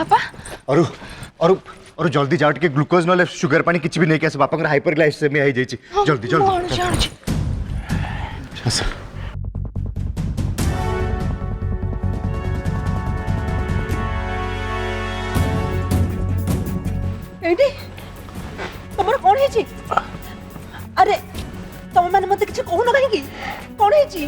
पापा अरु अरु अरु जल्दी जाओ टिके ग्लूकोज नले शुगर पानी किछि भी नहीं केस बापा हाइपरग्लाइसेमिया हो जाइछि जल्दी जल्दी एडी तमर कोन हेची अरे तम माने मते किछ कहू न काहे की कोन हेची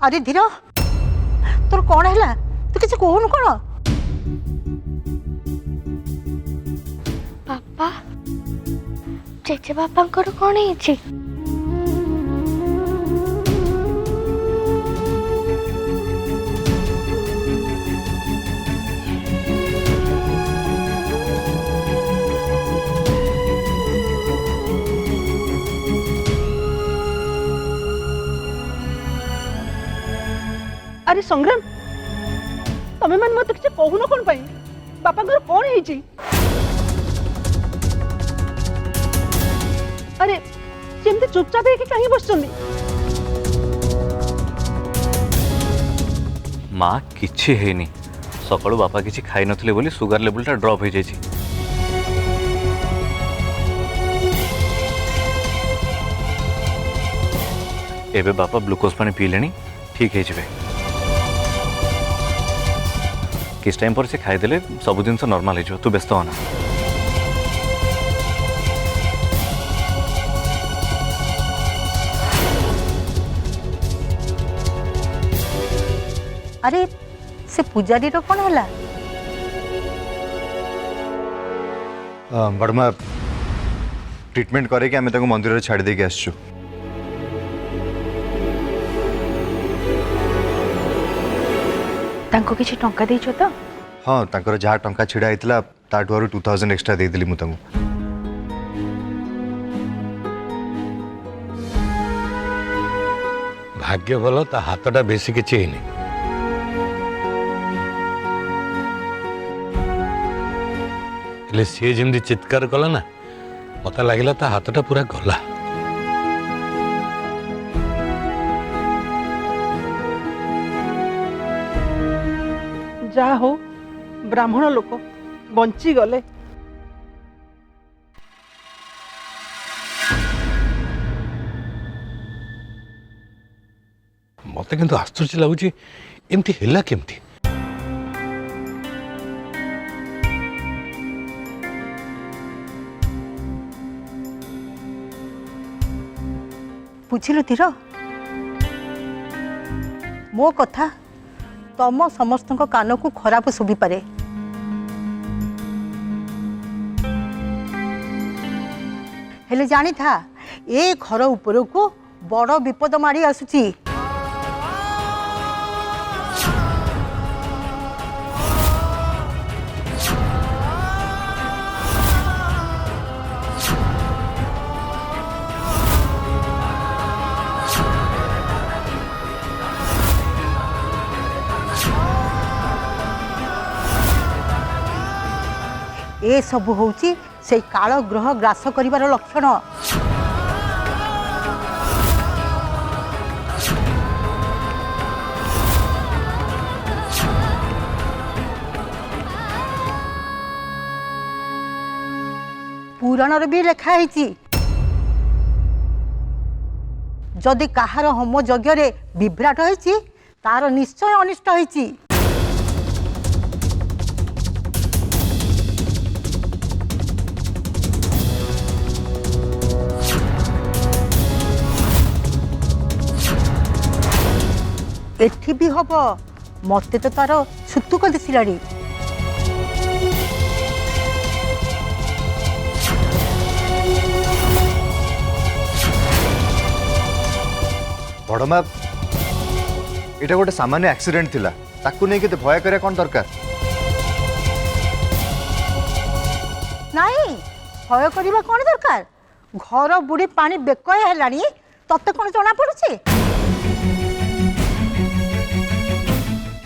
अरे धीर तोर कौन है तू किसी कहूनु कौन पापा जेजे बापा कौन है अरे संग्राम तमे मन मते किछ कहू न कोन पई बापा घर कोन हेची अरे सेमते चुपचाप है कि कहीं बसछंदी माँ किछि हेनी सकाळु बापा किछि खाई नथिले बोली सुगर लेवल टा ड्रॉप हो जाइछि एबे बापा ग्लूकोज पानी पी लेनी ठीक है जिवे किस टाइम पर से खाईदे सब जिन नॉर्मल हो तू व्यस्त होना अरे से पुजारी रो कौन है बड़मा ट्रीटमेंट करे कि आमे ताको मंदिर रे छाड़ी दे के आछू तांको किछि टंका देइछो तो हाँ ताकर जहाँ टंका छिड़ा होता ताठू 2000 एक्स्ट्रा देदेली मु तांको भाग्य भल ता हाथटा बेसी किछि हेनी हेले सी जमी चित्कार कला ना मत लगे ता हाथटा पूरा गला जा हो ब्राह्मण लोक बंची गले मत किंतु आश्चर्य लगुच एमती हैला केमती बुझिलु धीर मो कथा तम समस्त कान को खराब शुभी पारे हेले जानी था ए घर ऊपर को बड़ विपद माड़ी आसुची ए सब होउची से काल ग्रह ग्रास करिवार लक्षण पुराण भी लिखा है जदि कहार होम यज्ञ रे विभ्राट होइची तार निश्चय अनिष्ट होइची एठी भी हब मते तो तार छुतुक दिसिलाड़ी बड़मा एटा गोटे सामान्य एक्सीडेंट थिला ताकू नहीं के भय करे कौन दरकार नहीं भय करवा कौन दरकार घर बुढ़ी पानी बेकय हेलानी तते कौन जना पड़ुची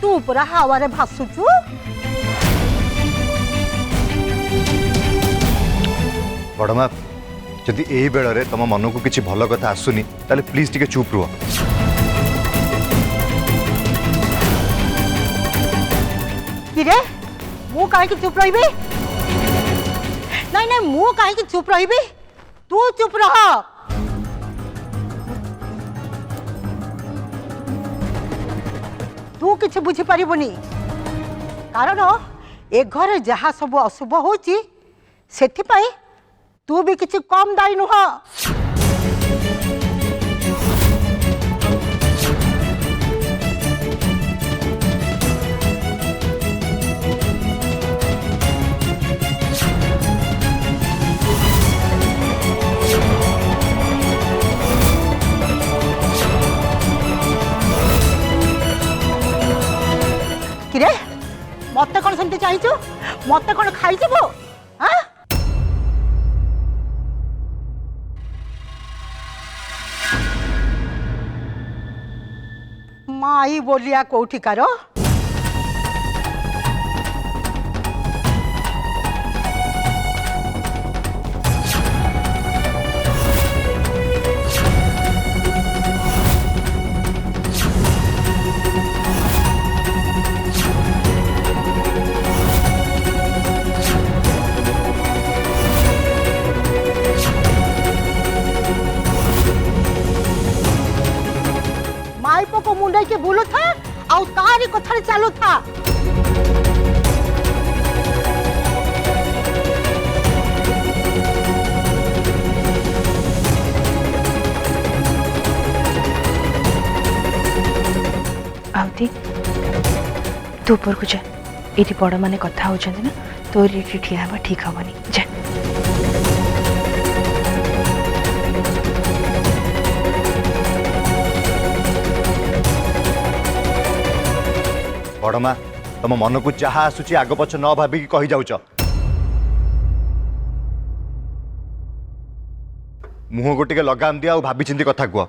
तू पूरा हावारे भासुचु बड़मा जदि यही बेଳରେ तुम मन को किसी भल कथा आसुनी ताले प्लीज टिके चुप रुह। किरे मु काहे की चुप रहिबे? नहीं नहीं मु काहे की चुप रहिबे? तू चुप रह। तू किसी बुझी पारिबुनी कारण ए घर जहाँ सब अशुभ होची सेथिपाई तू भी किसी कम दायी नुह। किरे मत कौन सेमती चाहिए मत कौन खाई हाँ माई बोलिया कौठिकार को मुंडे के बोलो था और तारी कथा चालू था। आवती तू ऊपर को जा ये बड़ माने कथा हो ना तो ठिया हवा ठीक हवनी जा। बड़मा तुम मन को जहाँ आसूची आग पछ न भाविकी कही जाऊच मुह को टिके लगाम दिया भाभी चिंती कथा कह।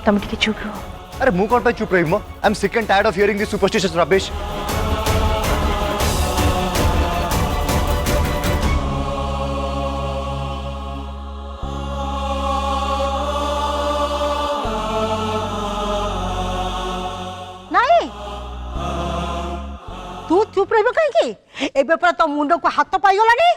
तुम टिके चुप रहो। अरे मु कौन पे चुप रही I am sick and tired of hearing this superstitious rubbish. तू चुप रह कहीं एबे पर तो मुंड को हाथ पाई गलानी।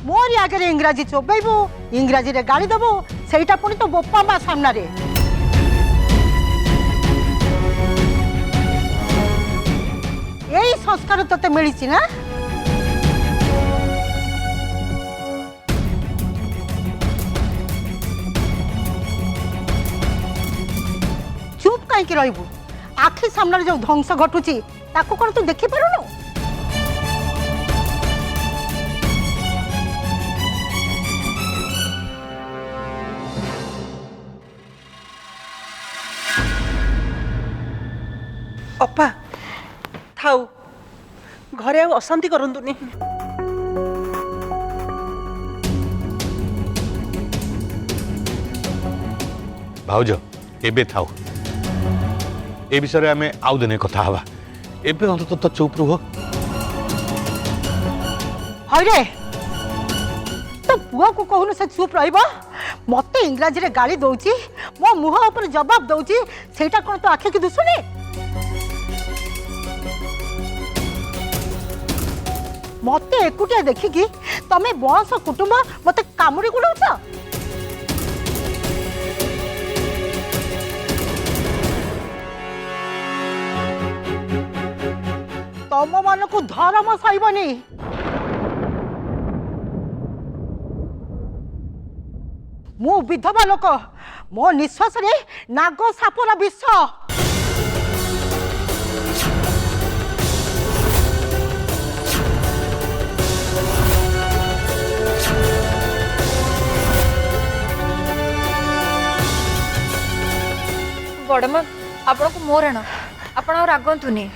मोर आगे इंग्राजी चोबेबू इंग्राजी रे गाड़ी दबू सेटा पुणी तो बोपा मा सामना रे। यही संस्कार तोते मिली ना। कहीं रहबू आखि सामने जो ध्वंस घटुची ताको कौन तू देखी पारुनु? अपा थाऊ घरे अशांति करंतुनी। भाउज एबे थाऊ ए विषय आम आउ दिने कथा हवा एबे अंत तो चुप रुह। हरे तो पुआ को कहून से चुप रहिबा मत इंग्राजी रे गाली दउची मो मुह ऊपर जवाब दउची सेटा कोन तो आखे की दुसुनी। मत एकुटिया देखिकी तमे बंश कुटुंब मते कामुड़ी गुडौछ। तम मन को धर्म सहीबनी। मु विधवा लोक मो निश्वास रे नाग सापर विष। बड़मा आपण को मोर आण आपण रागंतुनी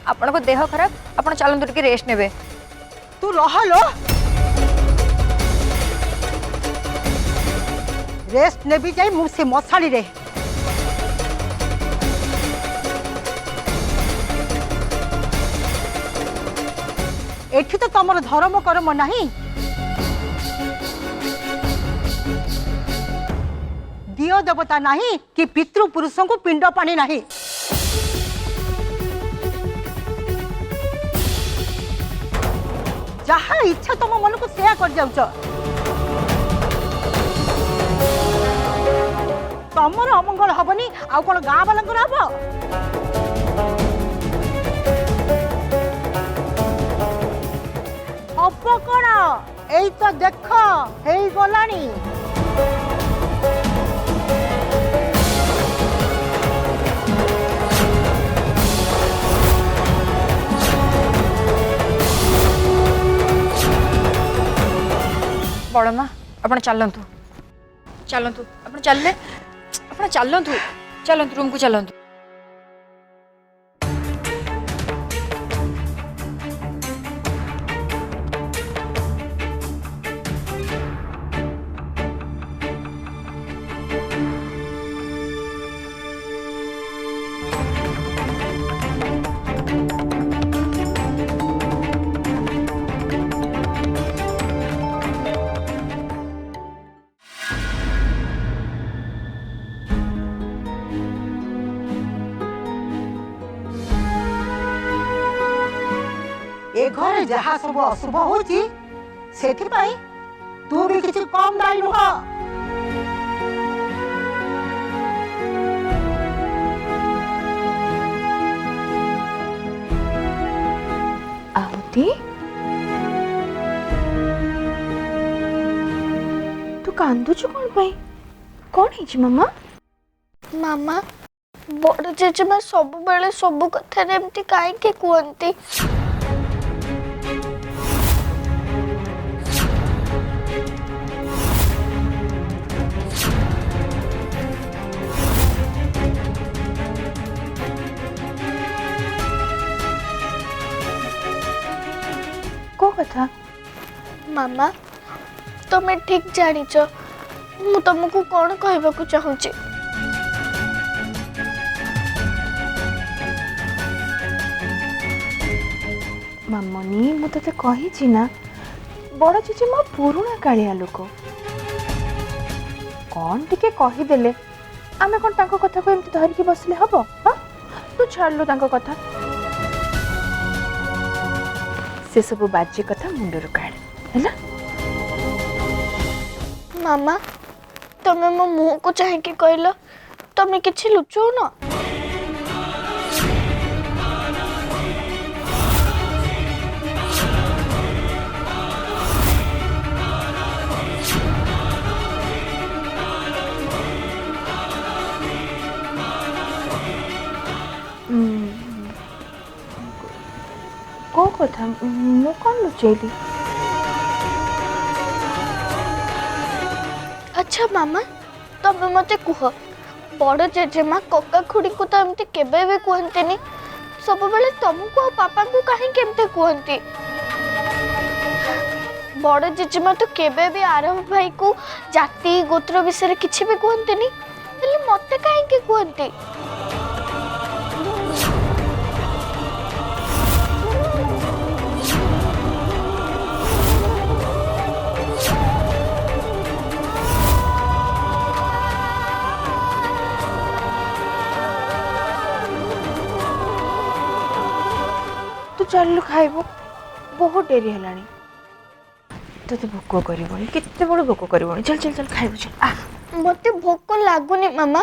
आपन को देह खराब आपन चलंतु टिके रेस्ट नेबे। तू रहलो रेस्ट ने भी जाई मु से मशाली रे। एठी तो तमर धर्म कर्म नहीं दियो देवता नहीं कि पितृ पुरुषों को पिंड पानी नहीं। जहाँ इच्छा तुम मन को सेया कर जाउछ। तमर अमंगल हबनी आ कोन गाँ वाला हब। हब कण एई तो देख हेई गलानी। बड़ माँ आप चलतु चलतु आप चलले आप चलतु चलतु रूम को चलतु। ए घरे जहाँ सब अशुभ होची सेथि पाई तू भी किसी कम दायी नुह। आहुति तू कांदुचु कौन पाई कौन है मामा? मामा बड़ जेजेमा सब बेले सब कथा एमती काहे कहती? को कथा? मामा तुम्हें ठीक जानिच मु तुमको कौन कहबाकू चाहूची। मामनी मु तते कहिछि ना बड़ जेजेमा पुरुणा कालिया लोक कौन टिके कहिदेले आमे कौन तांको कथा को एमती धरिकी बसले हबो? हाँ तू छाड़लो तांको कथा से सब बाजी कथा मुंडर काढ़ हैला। मामा तमे मो मुह को चाहिए कहल तमे किछि लुचो न। को कथा मु कौन लुचेली? अच्छा मामा तबे मते कुह बड़ जेजेमा कका खुड़ी को तो एमती केबे भी कहंतेनी सब बेले तुमको और पापा को काहे केमते कहंती? बड़ जेजेमा तो केबे भी आरव भाई को जाति गोत्र विषय किछि भी कहंतेनी हेले मते काहे के कहंती? तू चल खाइबो बहुत डेरी हेलानी तते भोक करबोनी केते बड़ भोक करबोनी चल चल चल खाइबो चल आ मते भोक लागुनी मामा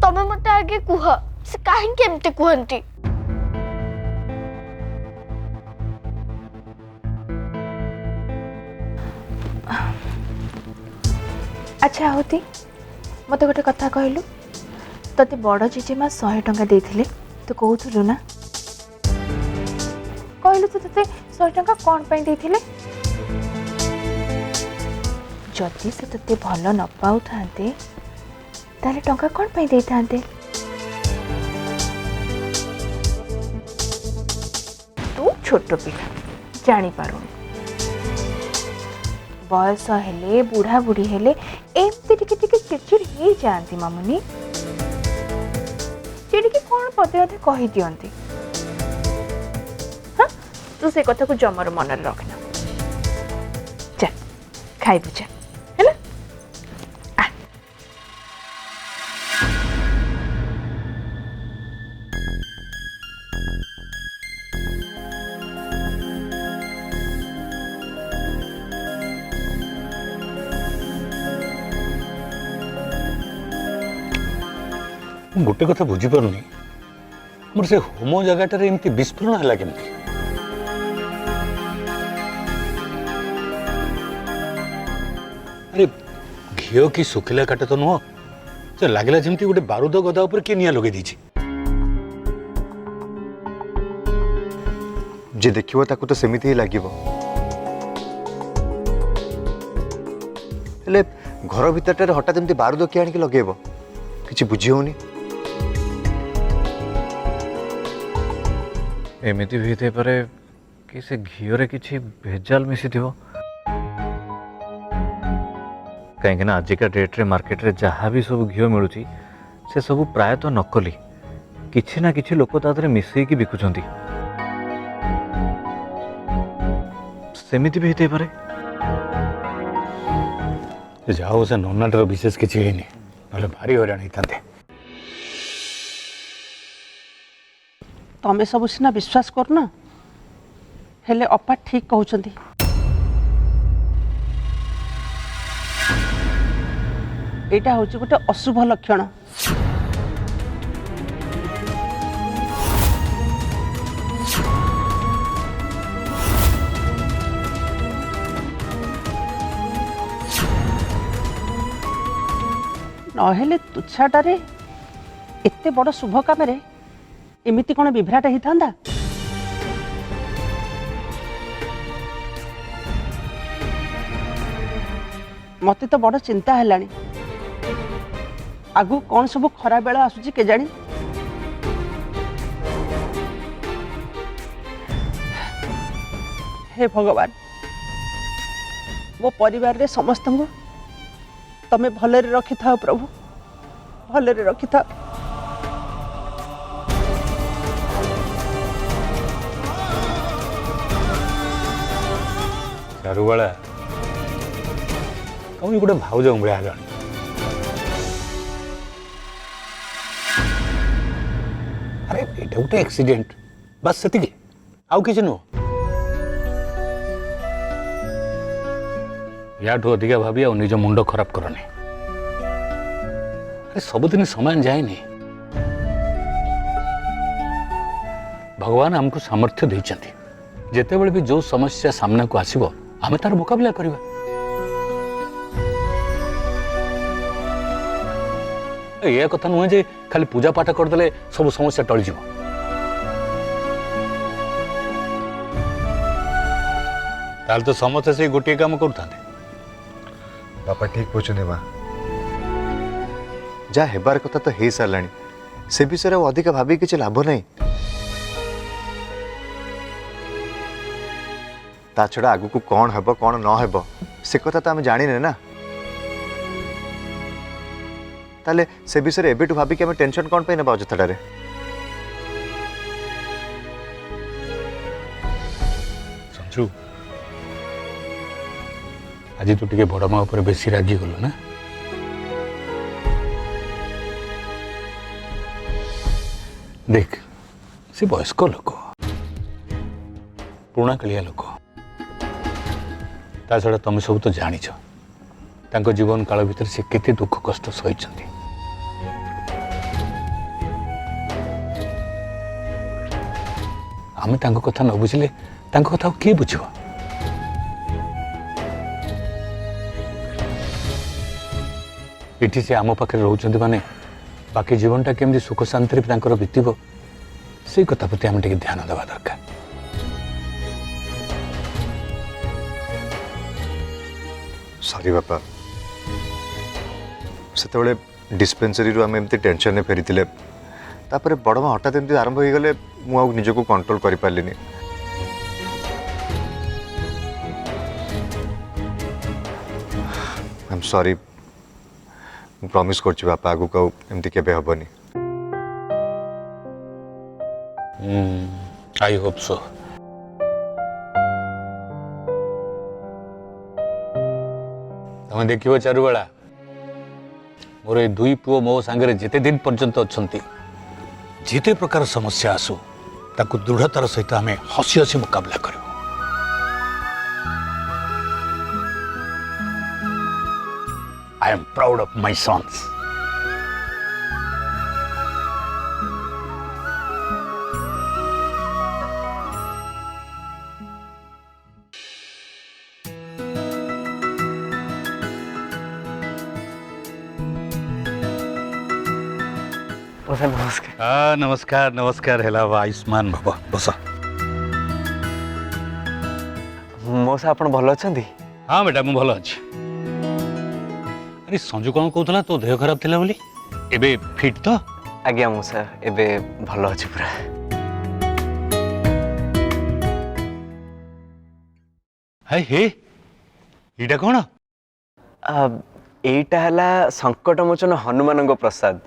तमे मते आगे कुह से काहे केमते कहंती? अच्छा होती मते गोटे कथा कहलु तते बड़ जेजेमा 100 टंका देथिले तू कहउथुलु ना कहलु तो तते 100 टंका कौन पाई देथिले? जदि से तते भल न पाउ थांते ताले टंका कौन पाई देई थांते? छोट पिला जानी पारुनी बयस हेले बुढ़ा बुढ़ी हेले एमती टिके टिके चिड़चिड़ हो जाती मामुनी चिड़िकी कौन पदे अधे कही दियंती हाँ तू से कथा को जमर मन रखना चल खाइबु चल है ना गोटे कथा बुझीपारुनी मोर से होम जगह एमती विस्फोरण है केमती अरे घीओ कि सुखिला काटे तो नुह से लगला जमती गोटे बारूद गदा ऊपर किए निया लगे दीची जे देखिबो ताकू तो सेमिति ही लागिबो हेले घर भीतर हठात एमती बारूद किए आनिक लगेबो किछि बुझी होनी एमती भी थे पारे कि से घीओरे किछि भेजाल मिसी थिबो कहीं आजिका डेट्रे मार्केट रे जहाँ भी सब घीओ मिलूची से सब प्रायतः नकली किछि ना किछि लोक तादरे मिसैकी बिकुचंती सेमिति भी थे पारे जाओ से नन्नाटर विशेष किछि हेनी नले भारी हैरान होइतांते तमें सब सीना विश्वास करना हेले अपा ठीक कहउछंती एटा होची गोटे अशुभ लक्षण नहेले तुच्छाटारे एते बड़ शुभ काम रे एमिति कौन विभ्राट ही था मते तो बड़ चिंता है आगु कौन सब खरा बेला आसुची के जानी हे भगवान मो परिवार रे समस्त को तमे भले रखि था प्रभु भले रखि था चारुबाला तुम गोटे भाउज भाया जानी अरे ये गोटे एक्सीडेंट बस से आउ किसी नुह याठू अधिका भाभी आ निज मुंड खराब करनी अरे सबुदिन समान जाएनि भगवान हमको सामर्थ्य देइछंती जेतेबेले भी जो समस्या सामना को आसीबो आमे तार मुकाबला करबा ये कथा नुहे जे खाली पूजा पाठ करदेले सब समस्या टली जीव ताल तो समस्या से गोटे काम करथांते बापा ठीक कहते माँ जहाँ हेबार कथा तो हो सारा से विषय अधिक भावी किसी लाभ नहीं ता छड़ा आगु को कौन हेब कौन न हेब से कथा तो आम जाने ना ताले से विषय एबेटू भाविक आम टेंशन कौन पे ना अजथाटे संजू आज तू टे बड़ माँ उपर बेसी रागी गलु ना देख से वयस्क लोक पुराणा कालिया लोक ता छड़ा तुम सब तो जानिछ तांको जीवन काल भीतर से केते दुख कष्ट सहिचंती आमे तांको कथा न बुझिले तांको कथा के बुझिबो इठी से आम पाखे रोचंती माने बाकी जीवनटा केमती सुख शांति बीतब से कथा प्रति आम ध्यान देवा दरकार सॉरी बापा से डिस्पेंसरी आम एमती टेंशन फेरी तापर बड़ माँ हठात एमती आरंभ हो गले मुझे कंट्रोल कर पारे एम सॉरी प्रॉमिस करछि बापा आगु को एमती केबे हबनी आई होप सो तमें देखियो चारुबाला मोर ए दुई पुओ मो सांगरे जेते दिन पर्यंत अछंती जेते प्रकार समस्या आसु ताकू दृढ़तार सहित आम हसी हसी मुकाबला करूँ I am proud of my sons नमस्कार नमस्कार नमस्कार हेला आयुष्मान बाबा बस मौसा आपण भल अछंती हाँ बेटा मुझे भल अच्छी अरे संजू कौन कहला तो देह खराब थिला बोली एबे फिट तो आज्ञा मौसा एबे भल अछि पूरा हाय हे इटा कौन एटा हला संकट मोचन हनुमान प्रसाद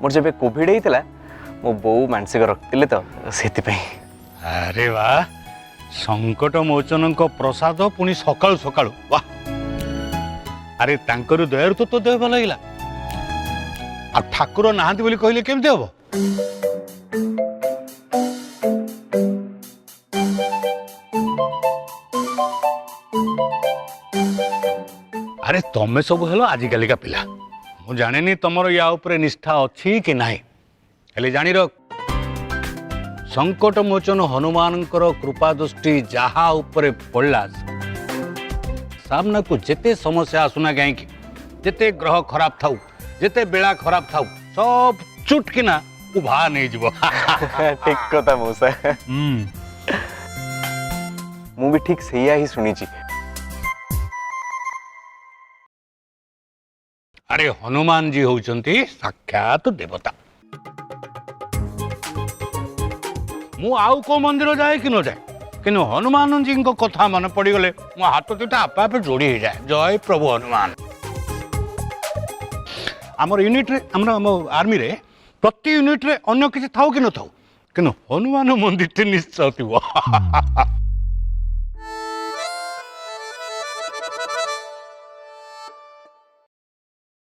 मोर जब कोविड होता मो बो मानसिक रखते तो से अरे वाह संकट मोचन प्रसाद पुणी सकाळु सकाळु वाह अरे तांकर दयार तो देह भल होगा आ ठाकुर नहांती बोली कहले केमती हबो अरे तमे सब हेलो आजिकालिका पिला मु जाने तुमर या उपरे निष्ठा अच्छी कि नहीं हेले जानी रख संकट मोचन हनुमान कृपा दृष्टि जहा उपरे पड़ला सामना को जेते समस्या आसुना कहीं जेते ग्रह खराब थाउ जेते बेला खराब थाउ सब चुटकिना उभा नहीं जीवो ठीक कथा मौसा मु भी ठीक सैया ही सुनी छी अरे हनुमान जी होउचंती साक्षात देवता मु आउ को मंदिर जाए कि न जाए किनु हनुमान जी को कथा मन पड़ी गले मो हाथ दुटा आपे आपे जोड़ी हो जाए जय प्रभु हनुमान आमर यूनिट रे हमर आर्मी रे प्रति यूनिट रे अन्य किसी थाउ कि न थाउ किनु हनुमान मंदिर ते निश्चय थिबो